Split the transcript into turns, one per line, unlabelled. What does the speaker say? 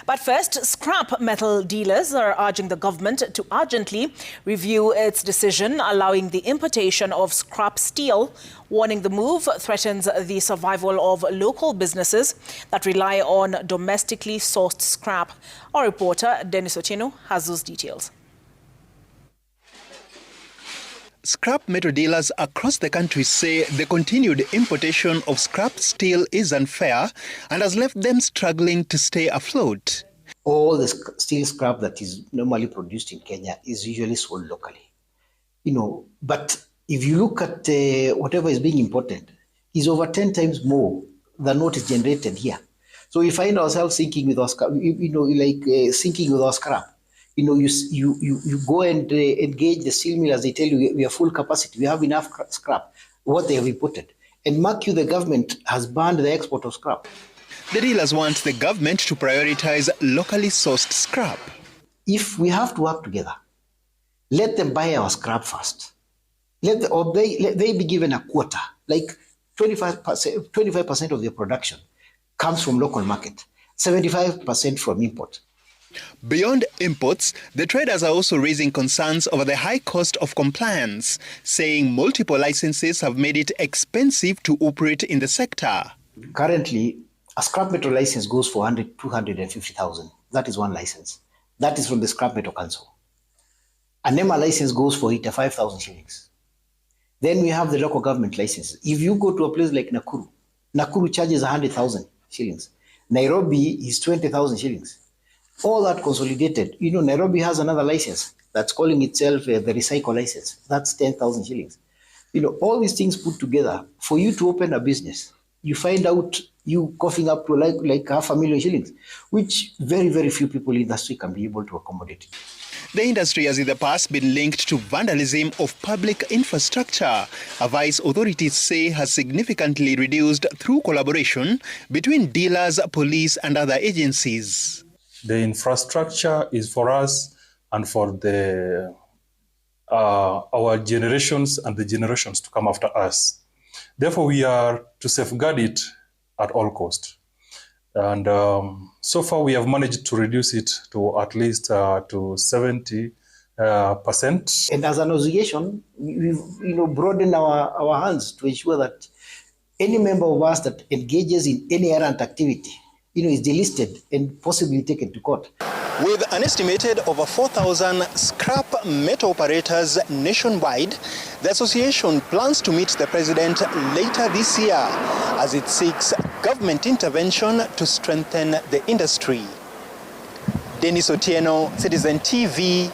But first, scrap metal dealers are urging the government to urgently review its decision allowing the importation of scrap steel, warning the move threatens the survival of local businesses that rely on domestically sourced scrap. Our reporter, Denis Otieno, has those details.
Scrap metal dealers across the country say the continued importation of scrap steel is unfair and has left them struggling to stay afloat.
All the steel scrap that is normally produced in Kenya is usually sold locally. But if you look at whatever is being imported, is over 10 times more than what is generated here. So we find ourselves sinking with our scrap, sinking with our scrap. You go and engage the steel millers, they tell you we are full capacity, we have enough scrap, what they have imported. And mark you, the government has banned the export of scrap.
The dealers want the government to prioritize locally sourced scrap.
If we have to work together, let them buy our scrap first. They be given a quota, like 25% of their production comes from local market, 75% from import.
Beyond imports, the traders are also raising concerns over the high cost of compliance, saying multiple licenses have made it expensive to operate in the sector.
Currently, a scrap metal license goes for 250,000. That is one license. That is from the Scrap Metal Council. A NEMA license goes for 85,000 shillings. Then we have the local government license. If you go to a place like Nakuru, Nakuru charges 100,000 shillings. Nairobi is 20,000 shillings. All that consolidated. Nairobi has another license that's calling itself the recycle license. That's 10,000 shillings. All these things put together, for you to open a business, you find out you coughing up to like 500,000 shillings, which very, very few people in the industry can be able to accommodate.
The industry has in the past been linked to vandalism of public infrastructure, a vice authorities say has significantly reduced through collaboration between dealers, police and other agencies.
The infrastructure is for us and for our generations and the generations to come after us. Therefore, we are to safeguard it at all costs. And so far, we have managed to reduce it to at least to 70%.
And as an association, we've broadened our hands to ensure that any member of us that engages in any errant activity, is delisted and possibly taken to court.
With an estimated over 4,000 scrap metal operators nationwide, the association plans to meet the president later this year as it seeks government intervention to strengthen the industry. Denis Otieno, Citizen TV,